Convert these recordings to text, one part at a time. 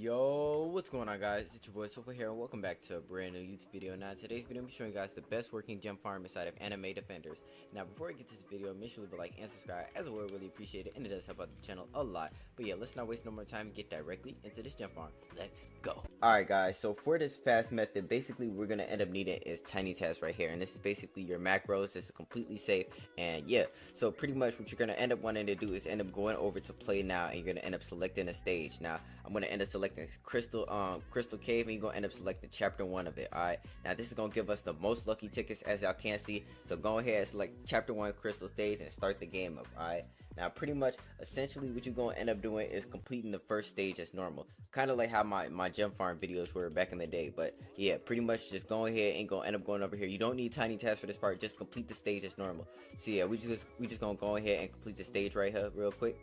Yo, what's going on, guys? It's your boy Sofa here, and welcome back to a brand new YouTube video. Now, in today's video, I'm showing you guys the best working gem farm inside of AnimeDefenders. Now, before I get to this video, make sure to leave a like and subscribe, as I would really appreciate it, and it does help out the channel a lot. But yeah, let's not waste no more time and get directly into this gem farm. Let's go. Alright, guys, so for this fast method, basically, we're going to end up needing is TinyTask right here, and this is basically your macros. This is completely safe, and yeah, so pretty much what you're going to end up wanting to do is end up going over to play now, and you're going to end up selecting a stage. Now, I'm going to end up selecting Crystal Cave, and you're gonna end up selecting chapter 1 of it. Alright, now this is gonna give us the most lucky tickets, as y'all can see. So go ahead and select chapter 1 crystal stage and start the game up. Alright, now pretty much essentially what you're gonna end up doing is completing the first stage as normal, kind of like how my gem farm videos were back in the day. But yeah, pretty much just go ahead and end up going over here. You don't need TinyTask for this part, just complete the stage as normal. So yeah, we just gonna go ahead and complete the stage right here real quick.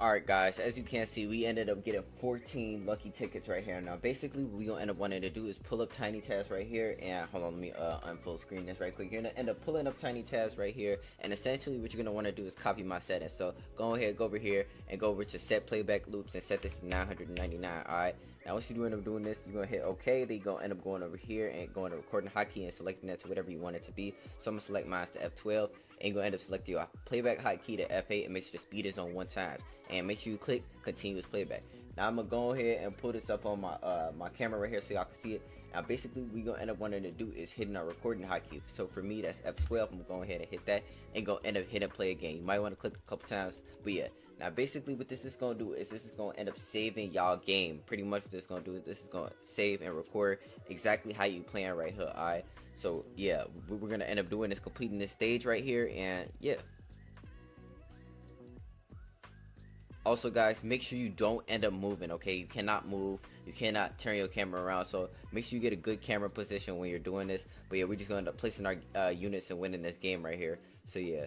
Alright, guys, as you can see, we ended up getting 14 lucky tickets right here. Now basically what we gonna end up wanting to do is pull up TinyTask right here, and hold on, let me unfull screen this right quick. You're gonna end up pulling up TinyTask right here, and essentially what you're gonna want to do is copy my settings. So go ahead, go over here and go over to set playback loops and set this to 999. Alright, now once you do end up doing this, you're gonna hit OK. Then you're gonna end up going over here and going to recording hotkey and selecting that to whatever you want it to be. So I'm gonna select mine to F12, and you're gonna end up selecting your playback hotkey to F8, and make sure the speed is on 1 time, and make sure you click continuous playback. Now I'm gonna go ahead and pull this up on my my camera right here so y'all can see it. Now basically we gonna end up wanting to do is hitting our recording hotkey. So for me that's F12. I'm gonna go ahead and hit that and go end up hitting play again. You might want to click a couple times, but yeah. Now basically what this is gonna do is this is gonna end up saving y'all game. Pretty much what this is gonna do is this is gonna save and record exactly how you playing right here. Alright, so yeah, what we're gonna end up doing is completing this stage right here, and yeah. Also, guys, make sure you don't end up moving, okay? You cannot move, you cannot turn your camera around, so make sure you get a good camera position when you're doing this. But yeah, we're just going to end up placing our units and winning this game right here. So yeah.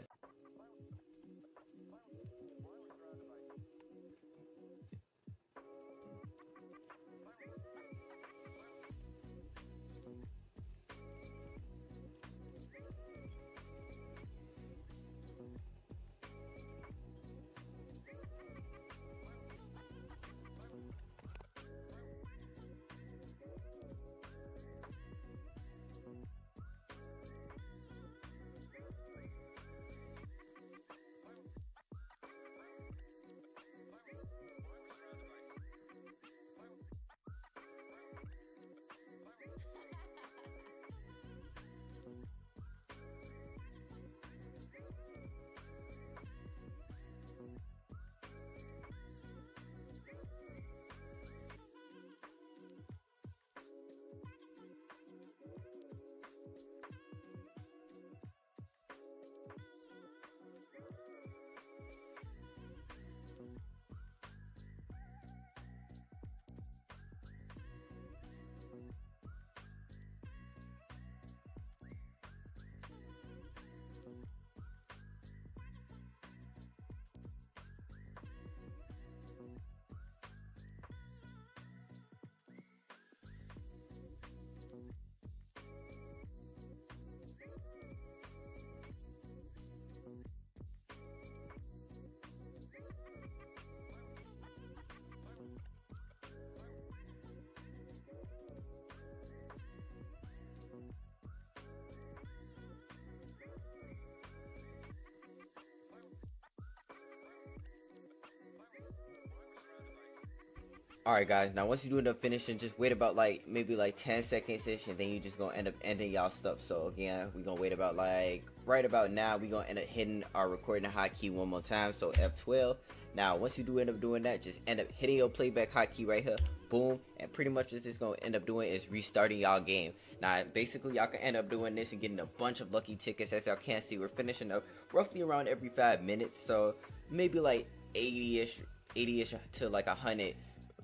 Alright guys, now once you do end up finishing, just wait about like maybe like 10 seconds ish, and then you just gonna end up ending y'all stuff. So again, we gonna wait about like right about now. We gonna end up hitting our recording hotkey one more time, so F12. Now once you do end up doing that, just end up hitting your playback hotkey right here, boom, and pretty much what this gonna end up doing is restarting y'all game. Now basically y'all can end up doing this and getting a bunch of lucky tickets. As y'all can see, we're finishing up roughly around every 5 minutes, so maybe like 80ish to like 100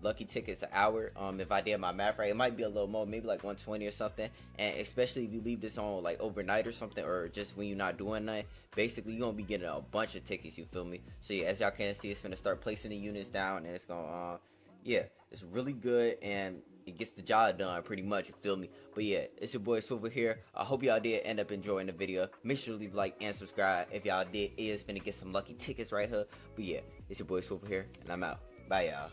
lucky tickets an hour. If I did my math right, it might be a little more, maybe like 120 or something. And especially if you leave this on like overnight or something, or just when you're not doing nothing, basically you're gonna be getting a bunch of tickets, you feel me? So yeah, as y'all can see, it's gonna start placing the units down, and it's gonna yeah, it's really good, and it gets the job done pretty much, you feel me? But yeah, it's your boy Silver here. I hope y'all did end up enjoying the video. Make sure to leave a like and subscribe if y'all did. It is finna get some lucky tickets right here. But yeah, it's your boy Silver here, and I'm out. Bye y'all.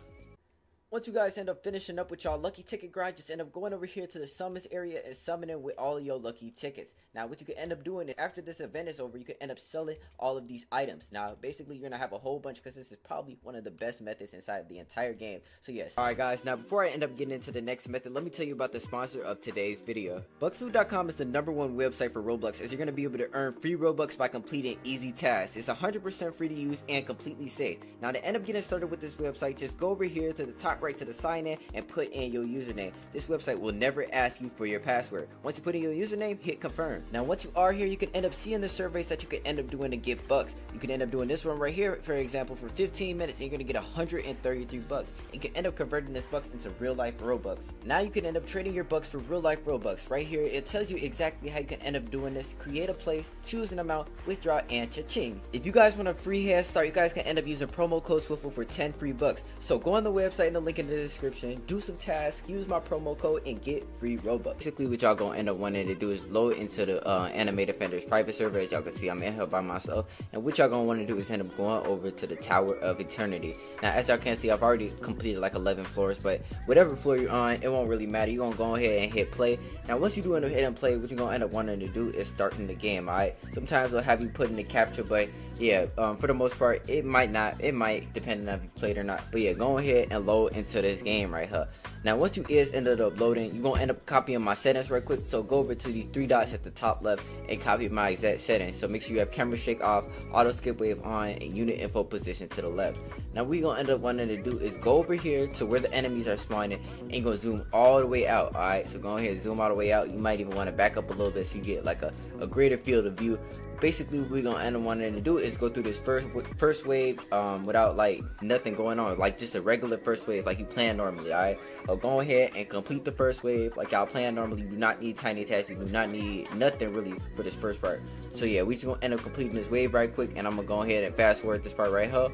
Once you guys end up finishing up with y'all lucky ticket grind, just end up going over here to the summons area and summoning with all of your lucky tickets. Now what you can end up doing is, after this event is over, you can end up selling all of these items. Now basically you're gonna have a whole bunch, because this is probably one of the best methods inside of the entire game. So yes. Alright guys, now before I end up getting into the next method, let me tell you about the sponsor of today's video. Bucksfood.com is the #1 website for Roblox, as you're gonna be able to earn free Robux by completing easy tasks. It's 100% free to use and completely safe. Now to end up getting started with this website, just go over here to the top right to the sign in and put in your username. This website will never ask you for your password. Once you put in your username, hit confirm. Now once you are here, you can end up seeing the surveys that you can end up doing to get bucks. You can end up doing this one right here, for example, for 15 minutes, and you're gonna get 133 bucks. You can end up converting this bucks into real life Robux. Now you can end up trading your bucks for real life Robux. Right here it tells you exactly how you can end up doing this. Create a place, choose an amount, withdraw, and cha-ching. If you guys want a free head start, you guys can end up using promo code Swiffle for 10 free bucks. So go on the website and the link in the description, do some tasks, use my promo code, and get free Robux. Basically what y'all gonna end up wanting to do is load into the AnimeDefenders private server. As y'all can see, I'm in here by myself, and what y'all gonna want to do is end up going over to the Tower of Eternity. Now as y'all can see, I've already completed like 11 floors, but whatever floor you're on, it won't really matter. You're gonna go ahead and hit play. Now once you do end up hitting play, what you're gonna end up wanting to do is starting the game. Alright, sometimes they'll have you put in the capture, but yeah, for the most part it might not, it might, depending on if you played or not. But yeah, go ahead and load into this game right here. Now once you ended up loading, you're gonna end up copying my settings right quick. So go over to these 3 dots at the top left and copy my exact settings. So make sure you have camera shake off, auto skip wave on, and unit info position to the left. Now what you're gonna end up wanting to do is go over here to where the enemies are spawning, and you're gonna zoom all the way out. Alright, so go ahead and zoom all the way out. You might even want to back up a little bit so you get like a greater field of view. Basically what we're gonna end up wanting to do is go through this first wave without like nothing going on, like just a regular first wave like you plan normally. Alright, so go ahead and complete the first wave like y'all plan normally. You do not need TinyTask, you do not need nothing really for this first part. So yeah, we just gonna end up completing this wave right quick, and I'm gonna go ahead and fast forward this part right here.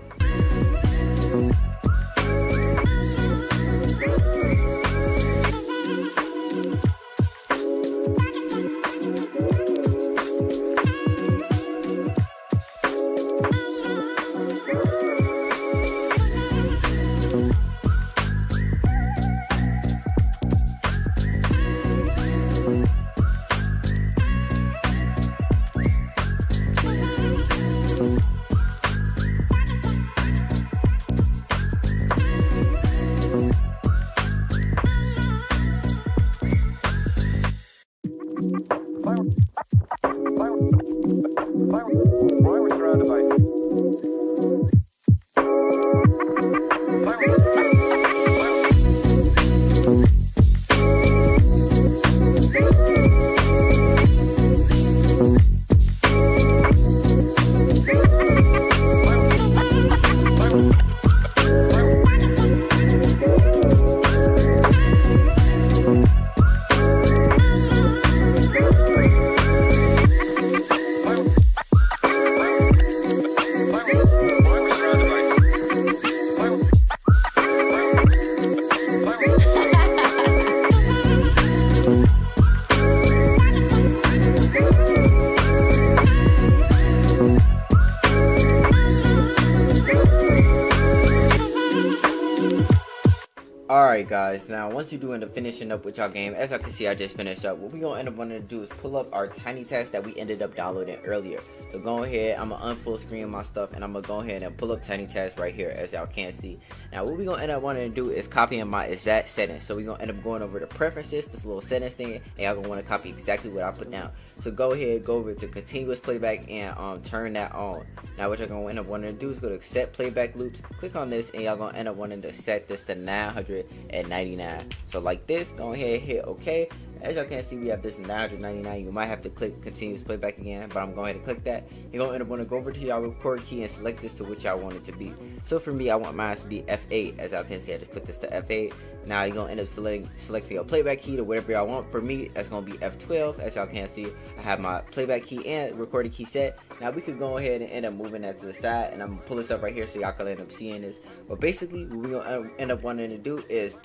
Alright guys, now once you do end up finishing up with y'all game, as I can see I just finished up, what we gonna end up wanting to do is pull up our TinyTask that we ended up downloading earlier. So go ahead, I'm gonna unfull screen my stuff and I'm gonna go ahead and pull up TinyTask right here as y'all can see. Now what we gonna end up wanting to do is copying my exact settings. So we gonna end up going over to preferences, this little settings thing, and y'all gonna wanna copy exactly what I put down. So go ahead, go over to continuous playback and turn that on. Now what you're gonna end up wanting to do is go to set playback loops, click on this, and y'all gonna end up wanting to set this to 999. So like this, go ahead, hit OK. As y'all can see, we have this 999. You might have to click continuous playback again, but I'm going to click that. You're going to end up want to go over to y'all record key and select this to which y'all want it to be. So for me, I want mine to be F8. As y'all can see, I just put this to F8. Now you're going to end up selecting your playback key to whatever y'all want. For me, that's going to be F12. As y'all can see, I have my playback key and recording key set. Now we could go ahead and end up moving that to the side, and I'm going to pull this up right here so y'all can end up seeing this. But basically, what we're going to end up wanting to do is,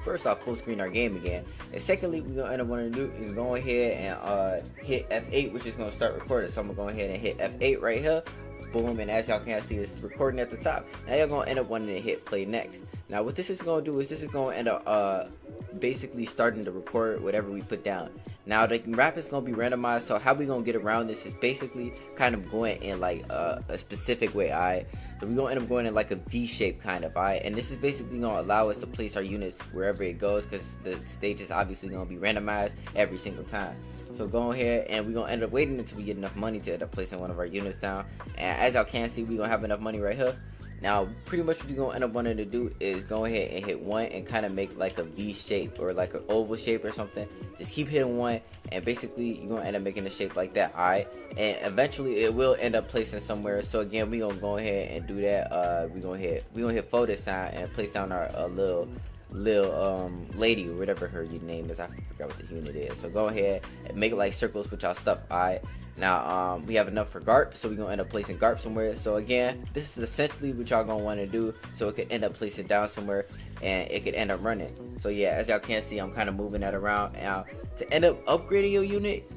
first off, full screen our game again. And secondly, we're going to end up wanting to do is go ahead and hit F8, which is going to start recording. So I'm going to go ahead and hit F8 right here. Boom, and as y'all can see, it's recording at the top. Now you're going to end up wanting to hit play next. Now what this is going to do is this is going to end up basically starting to record whatever we put down. Now the rap is going to be randomized, so how we going to get around this is basically kind of going in like a specific way, alright? So we're going to end up going in like a V shape kind of, alright? And this is basically going to allow us to place our units wherever it goes, because the stage is obviously going to be randomized every single time. So go ahead and we're going to end up waiting until we get enough money to end up placing one of our units down. And as y'all can see, we're going to have enough money right here. Now pretty much what you're going to end up wanting to do is go ahead and hit 1 and kind of make like a V shape or like an oval shape or something. Just keep hitting 1 and basically you're going to end up making a shape like that, alright? And eventually it will end up placing somewhere. So again, we're going to go ahead and do that. We're going to hit fold this time and place down our little lady or whatever her name is. I forgot what this unit is. So go ahead and make it like circles with y'all stuff, alright? Now we have enough for GARP, so we're gonna end up placing GARP somewhere. So again, this is essentially what y'all gonna want to do, so it could end up placing down somewhere and it could end up running. So yeah, as y'all can see, I'm kind of moving that around. Now to end up upgrading your unit,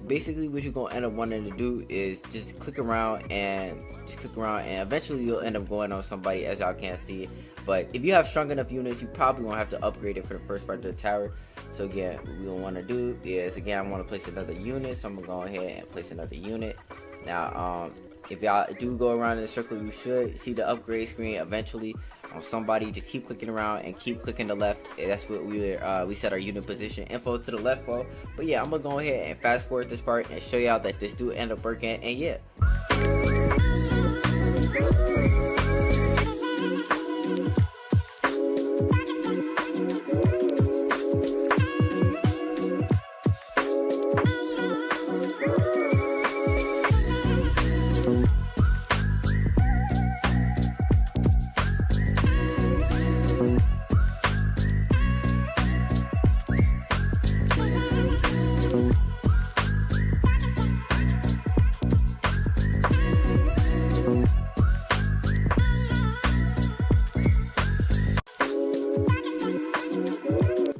basically what you're gonna end up wanting to do is just click around and eventually you'll end up going on somebody, as y'all can see. But if you have strong enough units, you probably won't have to upgrade it for the first part of the tower. So again, what we want to do is, again, I want to place another unit, so I'm gonna go ahead and place another unit. Now if y'all do go around in a circle, you should see the upgrade screen eventually on somebody. Just keep clicking around and keep clicking to the left. That's what we set our unit position info to the left for. But yeah, I'm gonna go ahead and fast forward this part and show y'all that this do end up working. And yeah,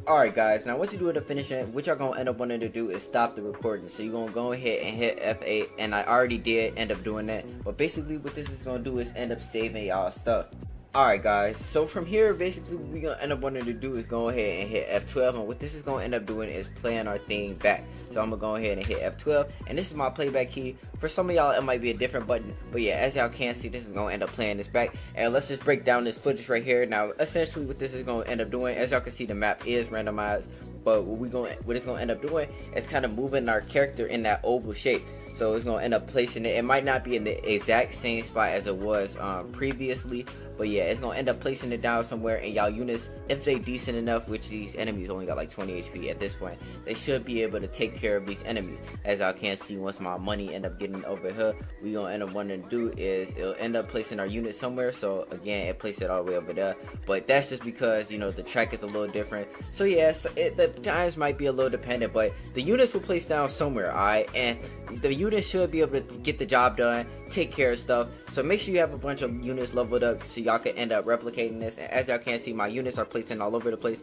alright guys, now once you do the finishing, what y'all gonna end up wanting to do is stop the recording. So you're gonna go ahead and hit F8, and I already did end up doing that. But basically what this is gonna do is end up saving y'all stuff. Alright guys, so from here, basically what we're gonna end up wanting to do is go ahead and hit F12, and what this is gonna end up doing is playing our thing back. So I'm gonna go ahead and hit F12, and this is my playback key. For some of y'all it might be a different button, but yeah, as y'all can see, this is gonna end up playing this back. And let's just break down this footage right here. Now essentially what this is gonna end up doing, as y'all can see, the map is randomized, but what it's gonna end up doing is kind of moving our character in that oval shape. So it's gonna end up placing it. It might not be in the exact same spot as it was previously, but yeah, it's gonna end up placing it down somewhere. And y'all units, if they decent enough, which these enemies only got like 20 HP at this point, they should be able to take care of these enemies. As y'all can see, once my money end up getting over here, we gonna end up wanting to do is it'll end up placing our unit somewhere. So again, it placed it all the way over there, but that's just because, you know, the track is a little different. So yes, the times might be a little dependent, but the units will place down somewhere, alright? And the units should be able to get the job done, take care of stuff. So make sure you have a bunch of units leveled up so y'all can end up replicating this. And as y'all can see, my units are placing all over the place,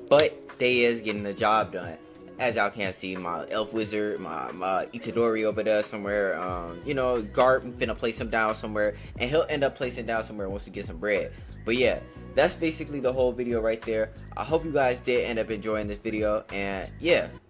but they is getting the job done. As y'all can see, my elf wizard, my Itadori over there somewhere, you know, Garp, I'm finna place him down somewhere, and he'll end up placing down somewhere once we get some bread. But yeah, that's basically the whole video right there. I hope you guys did end up enjoying this video, and yeah.